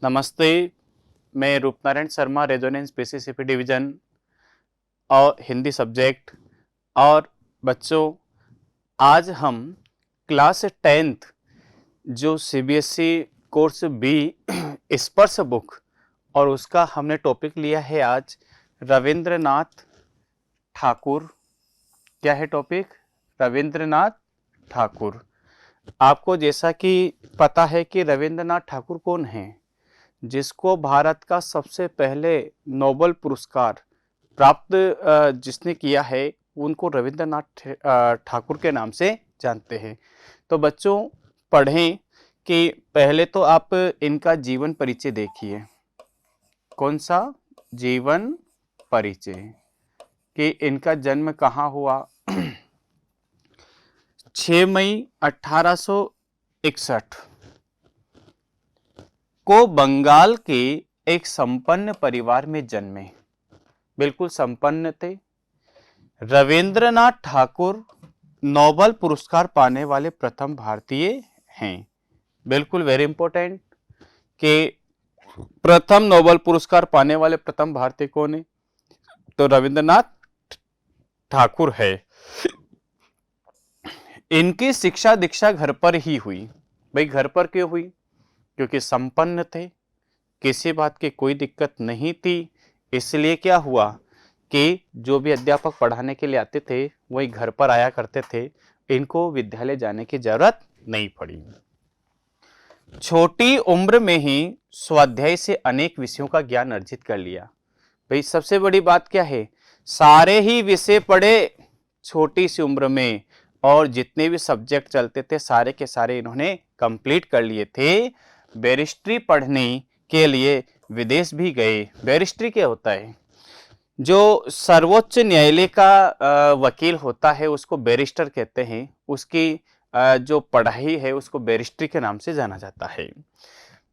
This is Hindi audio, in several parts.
नमस्ते, मैं Rupnarayan Sharma, resonance PCCP division और हिंदी सब्जेक्ट। और बच्चों, आज हम क्लास 10th जो सीबीएसई कोर्स बी स्पर्श बुक और उसका हमने टॉपिक लिया है आज रविंद्रनाथ ठाकुर। क्या है टॉपिक? रविंद्रनाथ ठाकुर। आपको जैसा कि पता है कि रविंद्रनाथ ठाकुर कौन हैं, जिसको भारत का सबसे पहले नोबेल पुरस्कार प्राप्त जिसने किया है, उनको रविंद्रनाथ ठाकुर के नाम से जानते हैं। तो बच्चों, पढ़ें कि पहले तो आप इनका जीवन परिचय देखिए। कौन सा? जीवन परिचय। कि इनका जन्म कहाँ हुआ? 6 मई 1861 को बंगाल के एक संपन्न परिवार में जन्मे। बिल्कुल संपन्न थे। रविंद्रनाथ ठाकुर नोबेल पुरस्कार पाने वाले प्रथम भारतीय हैं। बिल्कुल वेरी इंपॉर्टेंट कि प्रथम नोबेल पुरस्कार पाने वाले प्रथम भारतीय कौन है? तो रविंद्रनाथ ठाकुर है। इनकी शिक्षा दीक्षा घर पर ही हुई। भाई घर पर क्यों हुई? क्योंकि संपन्न थे, किसी बात की कोई दिक्कत नहीं थी। इसलिए क्या हुआ कि जो भी अध्यापक पढ़ाने के लिए आते थे वही घर पर आया करते थे। इनको विद्यालय जाने की जरूरत नहीं पड़ी। छोटी उम्र में ही स्वाध्याय से अनेक विषयों का ज्ञान अर्जित कर लिया। भाई सबसे बड़ी बात क्या है? सारे ही विषय पढ़े छोटी सी उम्र में, और जितने भी सब्जेक्ट चलते थे सारे के सारे इन्होंने कंप्लीट कर लिए थे। बैरिस्ट्री पढ़ने के लिए विदेश भी गए। बैरिस्ट्री क्या होता है? जो सर्वोच्च न्यायालय का वकील होता है उसको बैरिस्टर कहते हैं। उसकी जो पढ़ाई है उसको बैरिस्ट्री के नाम से जाना जाता है।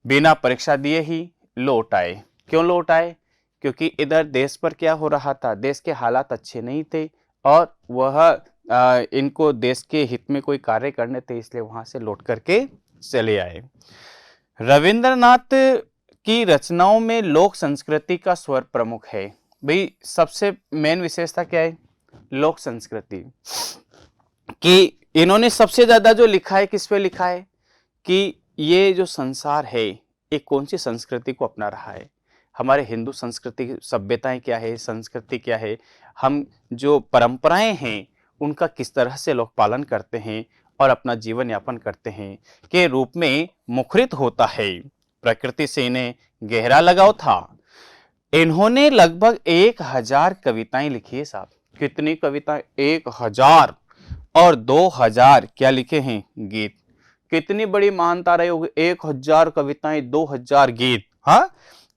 बिना परीक्षा दिए ही लौट आए। क्यों लौट आए? क्योंकि इधर देश पर क्या हो रहा था, देश के हालात अच्छे नहीं थे और वह इनको देश के हित में कोई कार्य करने थे, इसलिए वहां से लौट करके चले आए। रविंद्रनाथ की रचनाओं में लोक संस्कृति का स्वर प्रमुख है। भाई सबसे मेन विशेषता क्या है? लोक संस्कृति। कि इन्होंने सबसे ज्यादा जो लिखा है किस पे लिखा है? कि ये जो संसार है ये कौन सी संस्कृति को अपना रहा है। हमारे हिंदू संस्कृति सभ्यताएं क्या है, संस्कृति क्या है, हम जो परंपराएं हैं उनका किस तरह से लोग पालन करते हैं और अपना जीवन यापन करते हैं के रूप में मुखरित होता है। प्रकृति से इन्हें गहरा लगाव था। इन्होंने लगभग 1000 कविताएं लिखी है साहब। कितनी कविताएं? 1000। और 2000 क्या लिखे हैं? गीत। कितनी बड़ी महानता रही होगी? 1000 कविताएं, 2000 गीत। हाँ,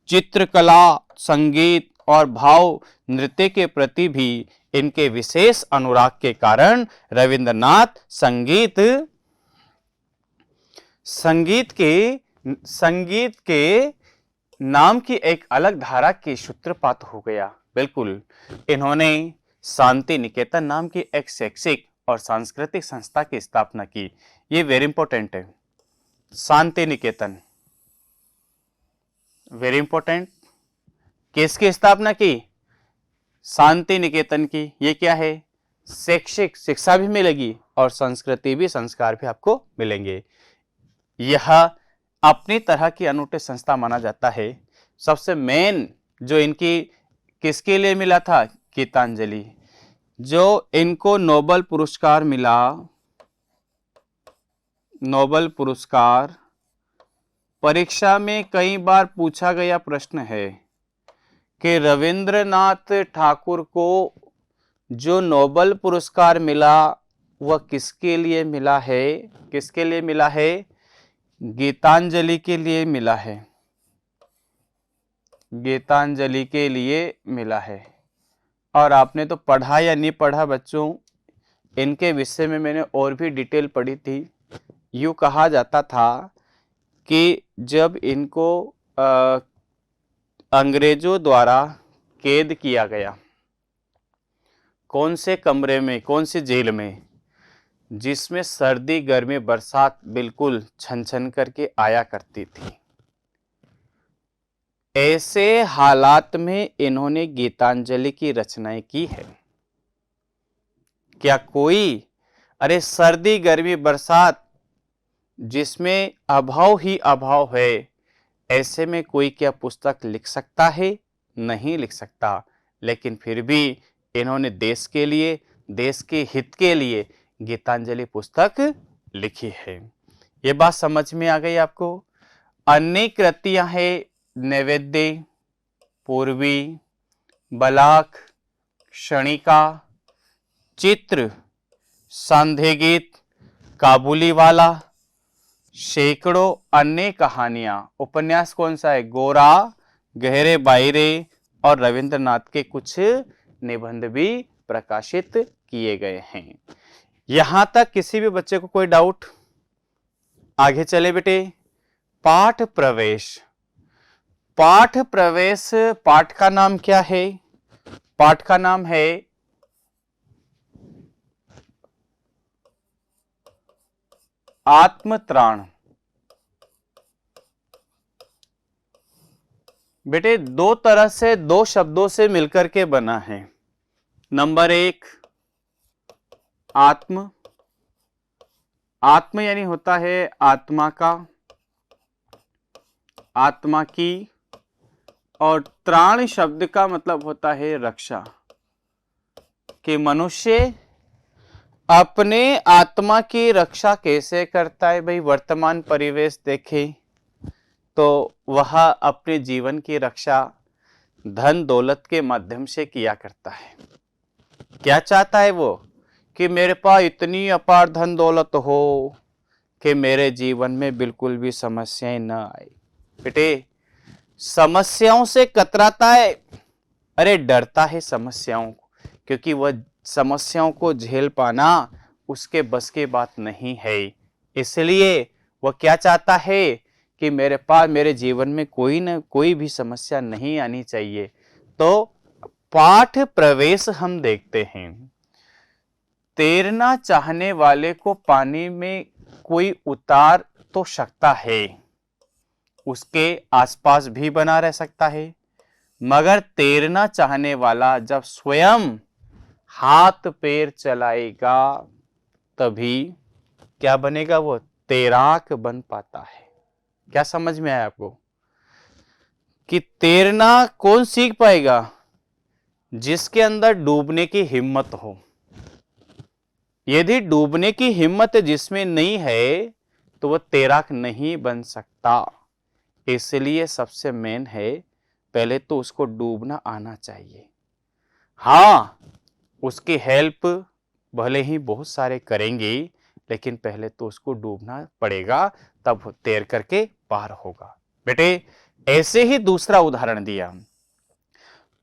चित्रकला, संगीत और भाव नृत्य के प्रति भी इनके विशेष अनुराग के कारण रविंद्रनाथ संगीत के नाम की एक अलग धारा के सूत्रपात हो गया। बिल्कुल। इन्होंने शांति निकेतन नाम की एक शैक्षिक और सांस्कृतिक संस्था की स्थापना की। ये वेरी इंपॉर्टेंट है। Shanti Niketan very important. किसकी स्थापना की? शांति निकेतन की। ये क्या है? शैक्षिक शिक्षा भी मिलेगी और संस्कृति भी, संस्कार भी आपको मिलेंगे। यह अपनी तरह की अनूठी संस्था माना जाता है। सबसे मेन जो इनकी किसके लिए मिला था? गीतांजलि। जो इनको नोबेल पुरस्कार मिला, नोबेल पुरस्कार परीक्षा में कई बार पूछा गया प्रश्न है कि रविंद्रनाथ ठाकुर को जो नोबेल पुरस्कार मिला वह किसके लिए मिला है? किसके लिए मिला है? गीतांजलि के लिए मिला है। गीतांजलि के लिए मिला है। और आपने तो पढ़ा या नहीं पढ़ा बच्चों, इनके विषय में मैंने और भी डिटेल पढ़ी थी। यूं कहा जाता था कि जब इनको अंग्रेजों द्वारा कैद किया गया, कौन से कमरे में, कौन सी जेल में, जिसमें सर्दी गर्मी बरसात बिल्कुल छन छन करके आया करती थी, ऐसे हालात में इन्होंने गीतांजलि की रचनाएं की है। क्या कोई, अरे सर्दी गर्मी बरसात जिसमें अभाव ही अभाव है, ऐसे में कोई क्या पुस्तक लिख सकता है? नहीं लिख सकता। लेकिन फिर भी इन्होंने देश के लिए, देश के हित के लिए गीतांजलि पुस्तक लिखी है। ये बात समझ में आ गई आपको? अन्य कृतियां है नैवेद्य, पूर्वी, बलाक, क्षणिका, चित्र, संध्या गीत, काबुली वाला, सैकड़ों अन्य कहानियां। उपन्यास कौन सा है? गोरा, गहरे बायरे और रविंद्रनाथ के कुछ निबंध भी प्रकाशित किए गए हैं। यहां तक किसी भी बच्चे को कोई डाउट? आगे चले बेटे। पाठ प्रवेश। पाठ प्रवेश, पाठ का नाम क्या है? पाठ का नाम है आत्मत्राण। बेटे दो तरह से, दो शब्दों से मिलकर के बना है। नंबर एक, आत्म। आत्म यानी होता है आत्मा का, आत्मा की, और त्राण शब्द का मतलब होता है रक्षा। कि मनुष्य अपने आत्मा की रक्षा कैसे करता है? भाई वर्तमान परिवेश देखें तो वह अपने जीवन की रक्षा धन दौलत के माध्यम से किया करता है। क्या चाहता है वो? कि मेरे पास इतनी अपार धन दौलत हो कि मेरे जीवन में बिल्कुल भी समस्याएं न आए। बेटे समस्याओं से कतराता है, अरे डरता है समस्याओं को, क्योंकि वह समस्याओं को झेल पाना उसके बस की बात नहीं है। इसलिए वह क्या चाहता है कि मेरे पास, मेरे जीवन में कोई न कोई भी समस्या नहीं आनी चाहिए। तो पाठ प्रवेश हम देखते हैं। तैरना चाहने वाले को पानी में कोई उतार तो सकता है, उसके आसपास भी बना रह सकता है, मगर तैरना चाहने वाला जब स्वयं हाथ पैर चलाएगा तभी क्या बनेगा? वो तैराक बन पाता है। क्या समझ में आया आपको? कि तैरना कौन सीख पाएगा? जिसके अंदर डूबने की हिम्मत हो। यदि डूबने की हिम्मत जिसमें नहीं है तो वह तैराक नहीं बन सकता। इसलिए सबसे मेन है, पहले तो उसको डूबना आना चाहिए। हाँ, उसकी हेल्प भले ही बहुत सारे करेंगे, लेकिन पहले तो उसको डूबना पड़ेगा, तब वो तैर करके पार होगा। बेटे ऐसे ही दूसरा उदाहरण दिया।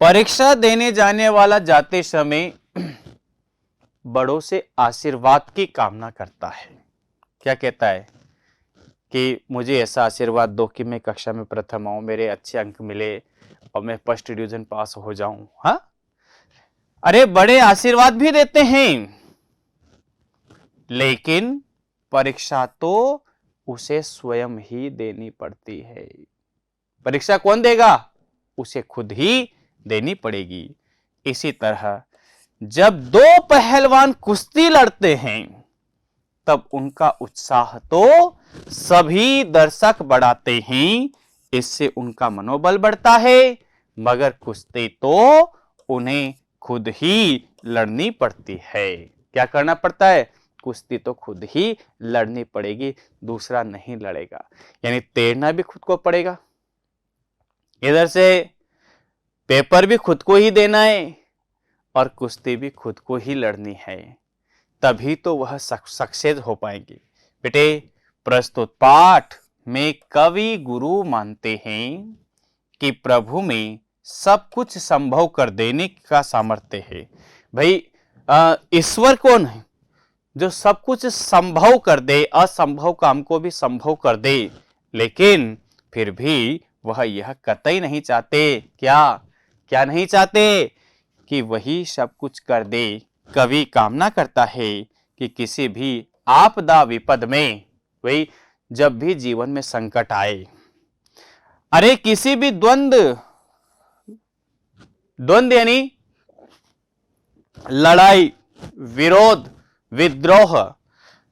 परीक्षा देने जाने वाला जाते समय बड़ों से आशीर्वाद की कामना करता है। क्या कहता है? कि मुझे ऐसा आशीर्वाद दो कि मैं कक्षा में प्रथम आऊं, मेरे अच्छे अंक मिले और मैं फर्स्ट डिवीजन पास हो जाऊं। हाँ, अरे बड़े आशीर्वाद भी देते हैं, लेकिन परीक्षा तो उसे स्वयं ही देनी पड़ती है। परीक्षा कौन देगा? उसे खुद ही देनी पड़ेगी। इसी तरह जब दो पहलवान कुश्ती लड़ते हैं तब उनका उत्साह तो सभी दर्शक बढ़ाते हैं, इससे उनका मनोबल बढ़ता है, मगर कुश्ती तो उन्हें खुद ही लड़नी पड़ती है। क्या करना पड़ता है? कुश्ती तो खुद ही लड़नी पड़ेगी, दूसरा नहीं लड़ेगा। यानी तैरना भी खुद को पड़ेगा, इधर से पेपर भी खुद को ही देना है और कुश्ती भी खुद को ही लड़नी है, तभी तो वह सक्सेस हो पाएंगे। बेटे प्रस्तुत पाठ में कवि गुरु मानते हैं कि प्रभु में सब कुछ संभव कर देने का सामर्थ्य है। भाई ईश्वर कौन है? जो सब कुछ संभव कर दे, असंभव काम को भी संभव कर दे, लेकिन फिर भी वह यह कतई नहीं चाहते। क्या नहीं चाहते? कि वही सब कुछ कर दे। कवि कामना करता है कि किसी भी आपदा विपद में, वही जब भी जीवन में संकट आए, अरे किसी भी द्वंद्व यानी लड़ाई, विरोध, विद्रोह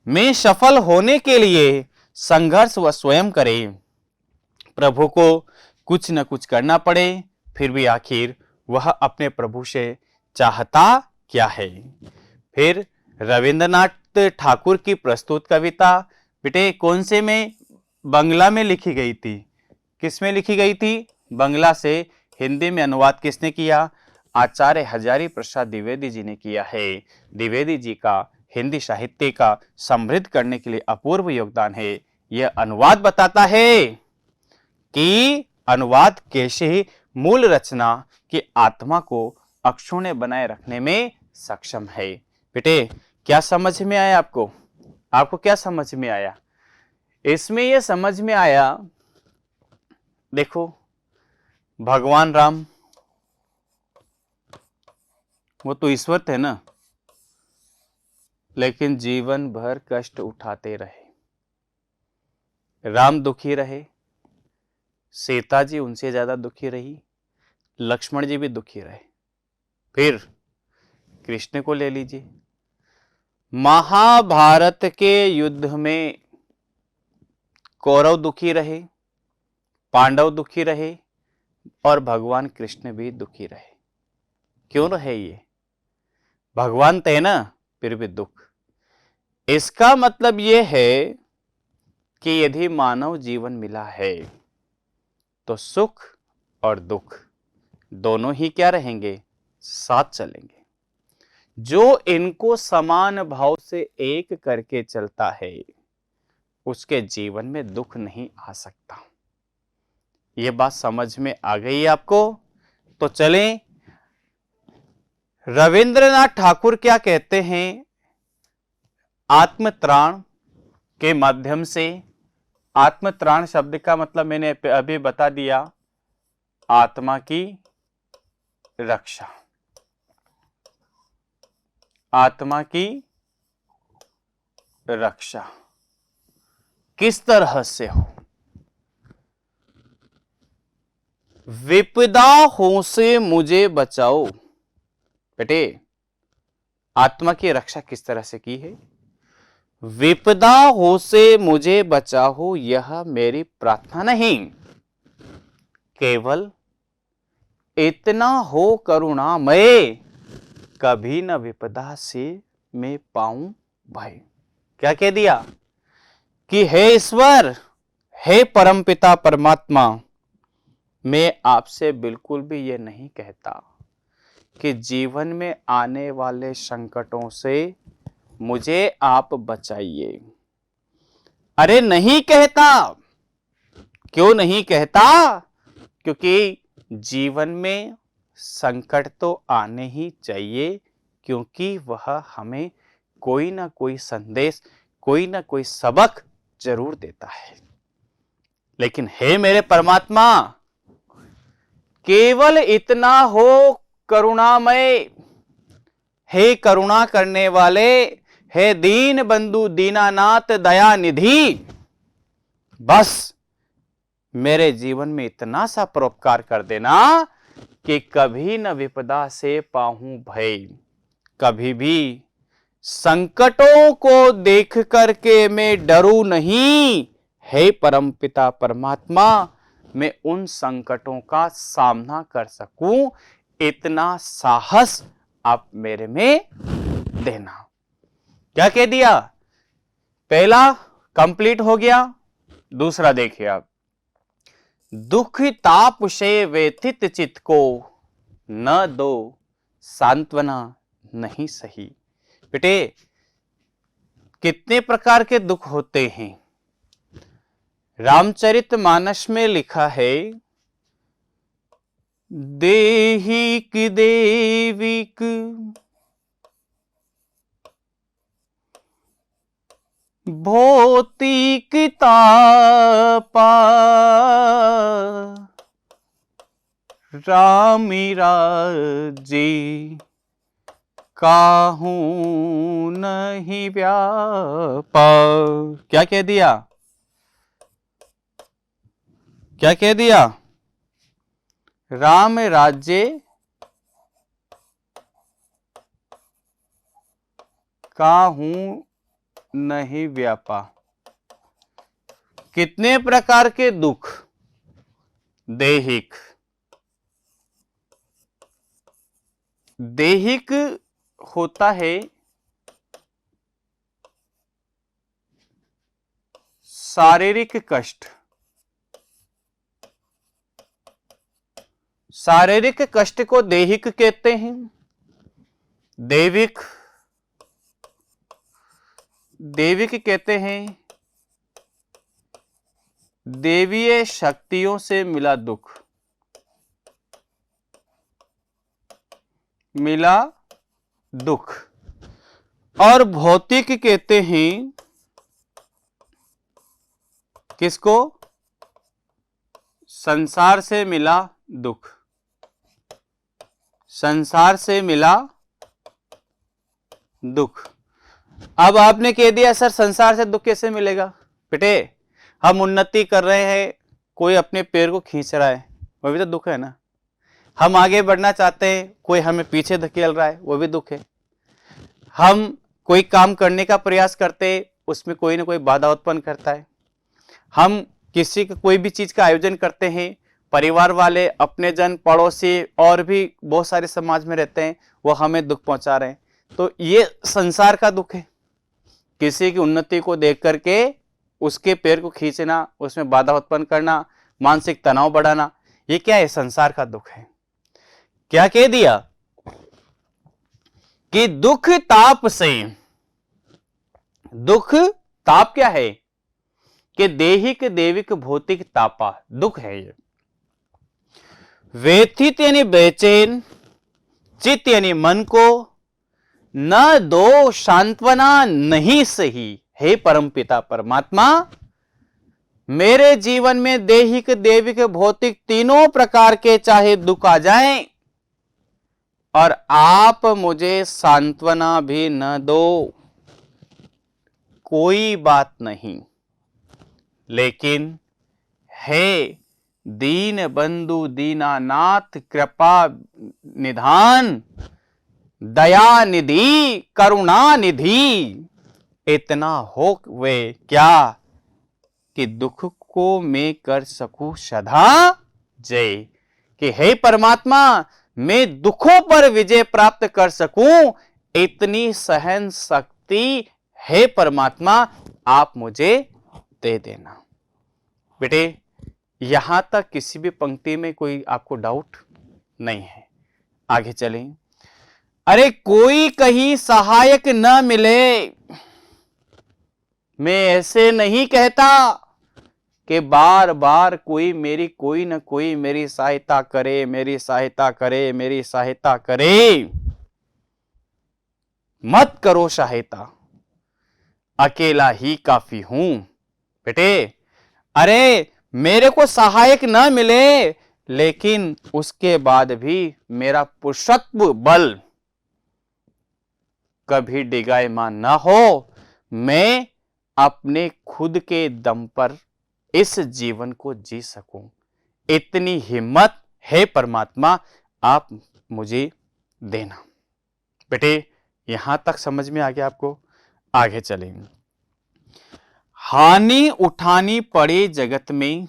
में सफल होने के लिए संघर्ष वह स्वयं करे। प्रभु को कुछ न कुछ करना पड़े, फिर भी आखिर वह अपने प्रभु से चाहता क्या है। फिर रविंद्रनाथ ठाकुर की प्रस्तुत कविता बेटे कौन से में? बंगला में लिखी गई थी। किस में लिखी गई थी? बंगला से हिंदी में अनुवाद किसने किया? आचार्य हजारी प्रसाद द्विवेदी जी ने किया है। द्विवेदी जी का हिंदी साहित्य का समृद्ध करने के लिए अपूर्व योगदान है। यह अनुवाद बताता है कि अनुवाद कैसे मूल रचना की आत्मा को अक्षुण्य बनाए रखने में सक्षम है। बेटे क्या समझ में आया आपको? आपको क्या समझ में आया? इसमें यह समझ में आया, देखो भगवान राम वो तो ईश्वर थे ना, लेकिन जीवन भर कष्ट उठाते रहे। राम दुखी रहे, सीता जी उनसे ज्यादा दुखी रही, लक्ष्मण जी भी दुखी रहे। फिर कृष्ण को ले लीजिए, महाभारत के युद्ध में कौरव दुखी रहे, पांडव दुखी रहे और भगवान कृष्ण भी दुखी रहे। क्यों रहे ये? भगवान थे ना, फिर भी दुख। इसका मतलब यह है कि यदि मानव जीवन मिला है तो सुख और दुख दोनों ही क्या रहेंगे? साथ चलेंगे। जो इनको समान भाव से एक करके चलता है उसके जीवन में दुख नहीं आ सकता। यह बात समझ में आ गई आपको? तो चलें, रविंद्रनाथ ठाकुर क्या कहते हैं आत्मत्राण के माध्यम से? आत्मत्राण शब्द का मतलब मैंने अभी बता दिया, आत्मा की रक्षा। आत्मा की रक्षा किस तरह से हो? विपदा हो से मुझे बचाओ। बेटे आत्मा की रक्षा किस तरह से की है? विपदा हो से मुझे बचाओ, यह मेरी प्रार्थना नहीं, केवल इतना हो करुणामय, कभी न विपदा से मैं पाऊं भय। क्या कह दिया कि हे ईश्वर, हे परमपिता परमात्मा, मैं आपसे बिल्कुल भी यह नहीं कहता कि जीवन में आने वाले संकटों से मुझे आप बचाइए। अरे नहीं कहता। क्यों नहीं कहता? क्योंकि जीवन में संकट तो आने ही चाहिए, क्योंकि वह हमें कोई ना कोई संदेश, कोई ना कोई सबक जरूर देता है। लेकिन हे मेरे परमात्मा, केवल इतना हो करुणामय, हे करुणा करने वाले, हे दीन बंधु दीनानाथ दया निधि, बस मेरे जीवन में इतना सा परोपकार कर देना कि कभी न विपदा से पाऊं भय। कभी भी संकटों को देख करके मैं डरूं नहीं। हे परमपिता परमात्मा, मैं उन संकटों का सामना कर सकूं, इतना साहस आप मेरे में देना। क्या कह दिया? पहला कंप्लीट हो गया। दूसरा देखिए आप, दुख ताप से व्यथित चित्त को न दो सांत्वना नहीं सही। बेटे कितने प्रकार के दुख होते हैं? रामचरितमानस में लिखा है, देहिक देविक भौतिक तापा, रामी राजी काहू नहीं व्यापा। क्या कह दिया? क्या कह दिया? राम राज्य काहू नहीं व्यापा। कितने प्रकार के दुख? दैहिक। दैहिक होता है शारीरिक कष्ट। शारीरिक कष्ट को दैहिक कहते हैं। दैविक दैविक कहते हैं देवीय शक्तियों से मिला दुख, मिला दुख। और भौतिक कहते हैं किसको? संसार से मिला दुख। संसार से मिला दुख। अब आपने कह दिया सर संसार से दुख कैसे मिलेगा? बेटे हम उन्नति कर रहे हैं, कोई अपने पैर को खींच रहा है, वो भी तो दुख है ना। हम आगे बढ़ना चाहते हैं, कोई हमें पीछे धकेल रहा है, वो भी दुख है। हम कोई काम करने का प्रयास करते हैं, उसमें कोई ना कोई बाधा उत्पन्न करता है। हम किसी का कोई भी चीज का आयोजन करते हैं, परिवार वाले, अपने जन, पड़ोसी और भी बहुत सारे समाज में रहते हैं, वो हमें दुख पहुंचा रहे हैं। तो ये संसार का दुख है। किसी की उन्नति को देख करके उसके पैर को खींचना, उसमें बाधा उत्पन्न करना, मानसिक तनाव बढ़ाना, ये क्या है? संसार का दुख है। क्या कह दिया कि दुख ताप से। दुख ताप क्या है? कि देहिक देविक भौतिक तापा दुख है ये। व्यथित यानी बेचैन, चित्त यानी मन को, न दो सांत्वना नहीं सही। हे परमपिता परमात्मा, मेरे जीवन में देहिक देविक भौतिक तीनों प्रकार के चाहे दुख आ जाएं, और आप मुझे सांत्वना भी न दो, कोई बात नहीं। लेकिन हे दीन बंधु दीनानाथ कृपा निधान, दया निधि करुणा निधि, इतना हो वे क्या कि दुख को मैं कर सकूं सदा जय। कि हे परमात्मा, मैं दुखों पर विजय प्राप्त कर सकूं, इतनी सहन शक्ति हे परमात्मा आप मुझे दे देना। बेटे यहां तक किसी भी पंक्ति में कोई आपको डाउट नहीं है? आगे चलें। अरे कोई कहीं सहायक न मिले, मैं ऐसे नहीं कहता कि बार बार कोई न कोई मेरी सहायता करे, मेरी सहायता करे, मेरी सहायता करे। मत करो सहायता, अकेला ही काफी हूं। बेटे अरे मेरे को सहायक न मिले, लेकिन उसके बाद भी मेरा पुरुषत्व बल कभी डिगायमान ना हो, मैं अपने खुद के दम पर इस जीवन को जी सकूं, इतनी हिम्मत है परमात्मा आप मुझे देना। बेटे यहां तक समझ में आ गया आपको? आगे चलेंगे। हानि उठानी पड़े जगत में,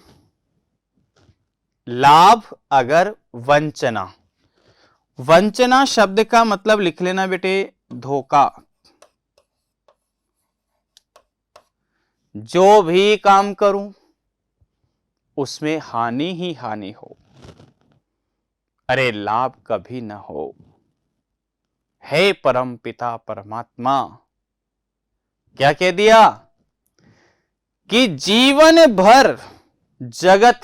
लाभ अगर वंचना। वंचना शब्द का मतलब लिख लेना बेटे, धोखा। जो भी काम करूं उसमें हानि ही हानि हो, अरे लाभ कभी ना हो। हे परम पिता परमात्मा, क्या कह दिया कि जीवन भर जगत।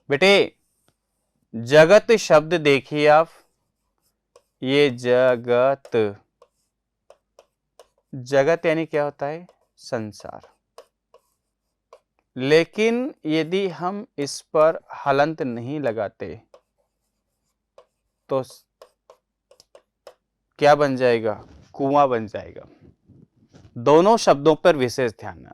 बेटे जगत शब्द देखिए आप, ये जगत, जगत यानी क्या होता है? संसार। लेकिन यदि हम इस पर हलंत नहीं लगाते तो क्या बन जाएगा? कुआं बन जाएगा। दोनों शब्दों पर विशेष ध्यान है।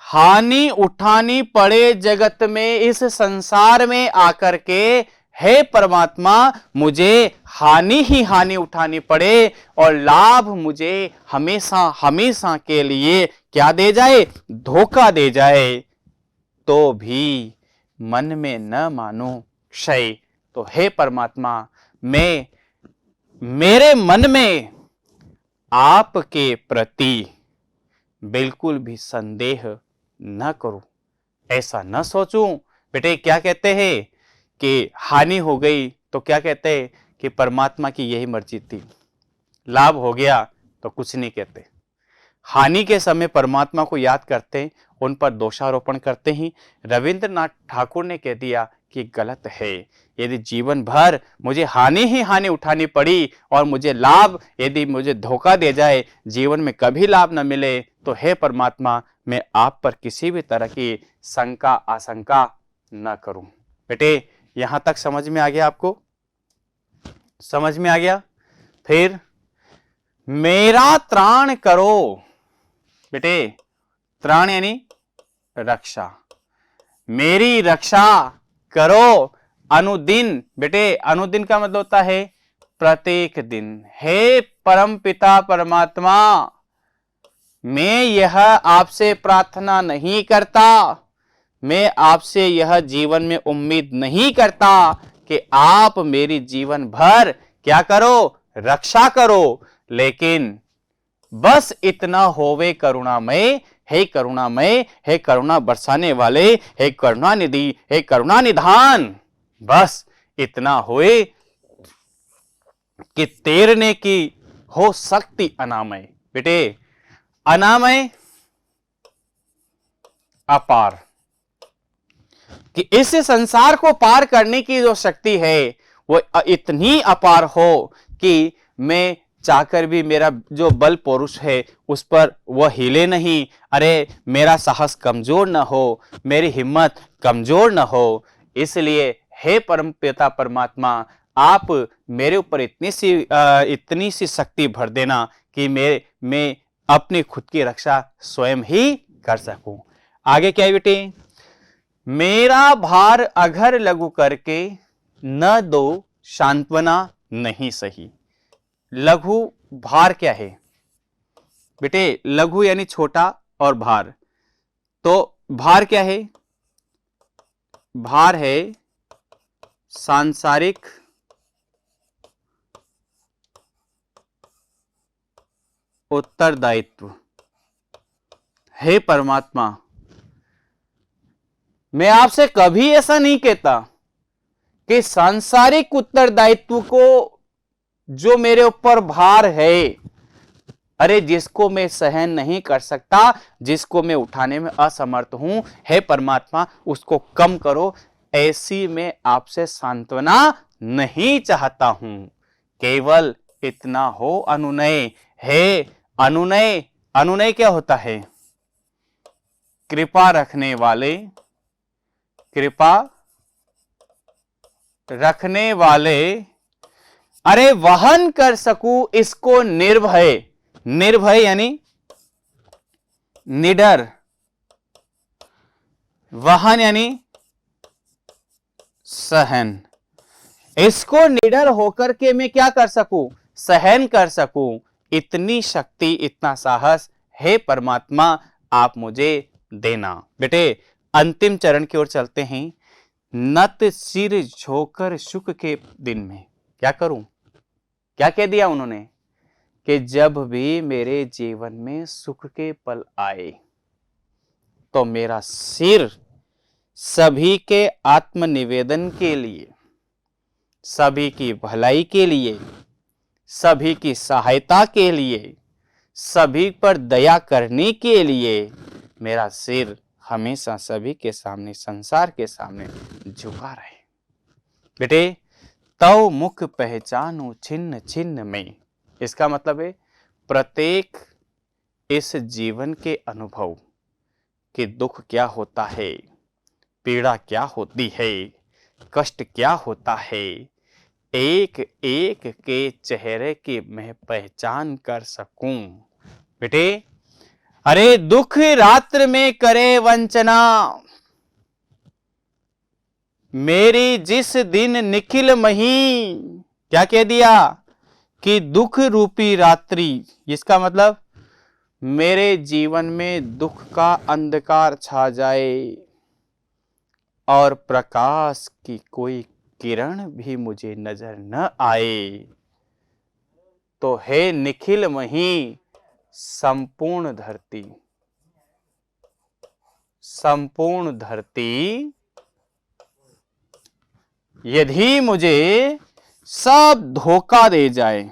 हानि उठानी पड़े जगत में, इस संसार में आकर के, हे परमात्मा मुझे हानि ही हानि उठानी पड़े और लाभ मुझे हमेशा हमेशा के लिए क्या दे जाए, धोखा दे जाए, तो भी मन में न मानो क्षय। तो हे परमात्मा, मैं मेरे मन में आपके प्रति बिल्कुल भी संदेह न करूं, ऐसा न सोचूं। बेटे क्या कहते हैं कि हानि हो गई तो क्या कहते हैं कि परमात्मा की यही मर्जी थी, लाभ हो गया तो कुछ नहीं कहते। हानि के समय परमात्मा को याद करते, उन पर दोषारोपण करते ही रविंद्रनाथ ठाकुर ने कह दिया कि गलत है। यदि जीवन भर मुझे हानि ही हानि उठानी पड़ी और मुझे लाभ यदि मुझे धोखा दे जाए, जीवन में कभी लाभ न मिले, तो हे परमात्मा मैं आप पर किसी भी तरह की शंका आशंका न करूं। बेटे यहां तक समझ में आ गया? आपको समझ में आ गया? फिर मेरा त्राण करो। बेटे त्राण यानी रक्षा, मेरी रक्षा करो अनुदिन। बेटे अनुदिन का मतलब होता है प्रत्येक दिन। हे परम पिता परमात्मा, मैं यह आपसे प्रार्थना नहीं करता, मैं आपसे यह जीवन में उम्मीद नहीं करता कि आप मेरी जीवन भर क्या करो, रक्षा करो, लेकिन बस इतना होवे करुणामय, हे करुणामय, हे करुणा बरसाने वाले, हे करुणा निधि, हे करुणा निधान, बस इतना होए कि तैरने की हो शक्ति अनामय। बेटे अनामय अपार, कि इस संसार को पार करने की जो शक्ति है वो इतनी अपार हो कि मैं चाहकर भी मेरा जो बल पुरुष है उस पर वह हिले नहीं। अरे मेरा साहस कमजोर न हो, मेरी हिम्मत कमजोर न हो। इसलिए हे परम पिता परमात्मा, आप मेरे ऊपर इतनी सी शक्ति भर देना कि मैं अपनी खुद की रक्षा स्वयं ही कर सकूं। आगे क्या है बेटे? मेरा भार अघर लघु करके न दो सांत्वना नहीं सही। लघु भार क्या है बेटे? लघु यानी छोटा और भार, तो भार क्या है? भार है सांसारिक उत्तरदायित्व। हे परमात्मा, मैं आपसे कभी ऐसा नहीं कहता कि सांसारिक उत्तरदायित्व को जो मेरे ऊपर भार है, अरे जिसको मैं सहन नहीं कर सकता, जिसको मैं उठाने में असमर्थ हूं, हे परमात्मा उसको कम करो। ऐसी मैं आपसे सांत्वना नहीं चाहता हूं, केवल इतना हो अनुनय। हे अनुनय, अनुनय क्या होता है? कृपा रखने वाले, कृपा रखने वाले, अरे वहन कर सकूं इसको निर्भय। निर्भय यानी निडर, वहन यानी सहन। इसको निडर होकर के मैं क्या कर सकूं? सहन कर सकूं। इतनी शक्ति, इतना साहस हे परमात्मा आप मुझे देना। बेटे अंतिम चरण की ओर चलते हैं। नत सिर झोकर सुख के दिन में क्या करूं? क्या कह दिया उन्होंने कि जब भी मेरे जीवन में सुख के पल आए तो मेरा सिर सभी के आत्मनिवेदन के लिए, सभी की भलाई के लिए, सभी की सहायता के लिए, सभी पर दया करने के लिए मेरा सिर हमेशा सभी के सामने, संसार के सामने झुका रहे। बेटे तव मुख पहचानो छिन्न छिन्न में, इसका मतलब है प्रत्येक इस जीवन के अनुभव कि दुख क्या होता है, पीड़ा क्या होती है, कष्ट क्या होता है, एक एक के चेहरे की मैं पहचान कर सकूं। बेटे अरे दुख रात्र में करे वंचना, मेरी जिस दिन निखिल मही। क्या कह दिया कि दुख रूपी रात्रि, इसका मतलब मेरे जीवन में दुख का अंधकार छा जाए और प्रकाश की कोई किरण भी मुझे नजर न आए, तो हे निखिल मही संपूर्ण धरती, संपूर्ण धरती यदि मुझे सब धोखा दे जाए,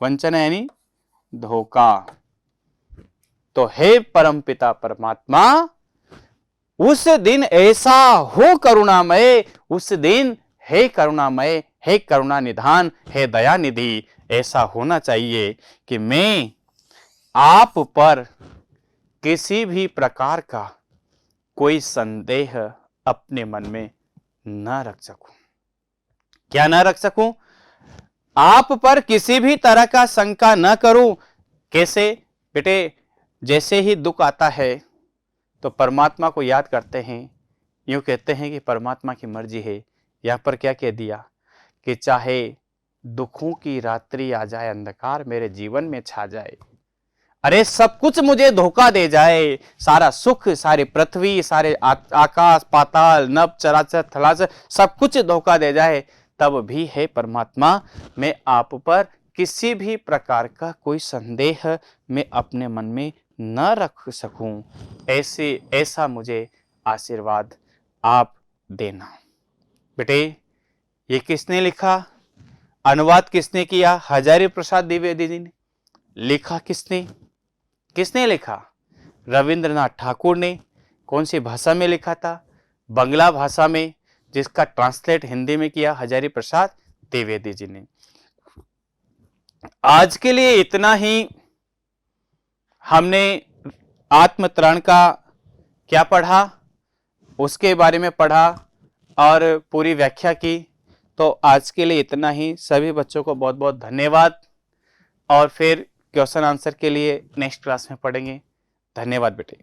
वंचना यानी धोखा, तो हे परमपिता परमात्मा उस दिन ऐसा हो करुणामय, उस दिन हे करुणामय, हे करुणा निधान, हे दया निधि, ऐसा होना चाहिए कि मैं आप पर किसी भी प्रकार का कोई संदेह अपने मन में न रख सकूं। क्या न रख सकूं? आप पर किसी भी तरह का शंका न करूं। कैसे बेटे? जैसे ही दुख आता है तो परमात्मा को याद करते हैं, यूं कहते हैं कि परमात्मा की मर्जी है। यहां पर क्या कह दिया कि चाहे दुखों की रात्रि आ जाए, अंधकार मेरे जीवन में छा जाए, अरे सब कुछ मुझे धोखा दे जाए, सारा सुख, सारी पृथ्वी, सारे आकाश पाताल नभ चराचर थलाचर सब कुछ धोखा दे जाए, तब भी है परमात्मा मैं आप पर किसी भी प्रकार का कोई संदेह मैं अपने मन में न रख सकूं, ऐसा मुझे आशीर्वाद आप देना। बेटे ये किसने लिखा? अनुवाद किसने किया? हजारी प्रसाद द्विवेदी जी ने। लिखा किसने? किसने लिखा? रविंद्रनाथ ठाकुर ने। कौन सी भाषा में लिखा था? बंगला भाषा में, जिसका ट्रांसलेट हिंदी में किया हजारी प्रसाद द्विवेदी जी ने। आज के लिए इतना ही। हमने आत्मतरण का क्या पढ़ा, उसके बारे में पढ़ा और पूरी व्याख्या की। तो आज के लिए इतना ही। सभी बच्चों को बहुत बहुत धन्यवाद, और फिर क्वेश्चन आंसर के लिए नेक्स्ट क्लास में पढ़ेंगे। धन्यवाद बेटे।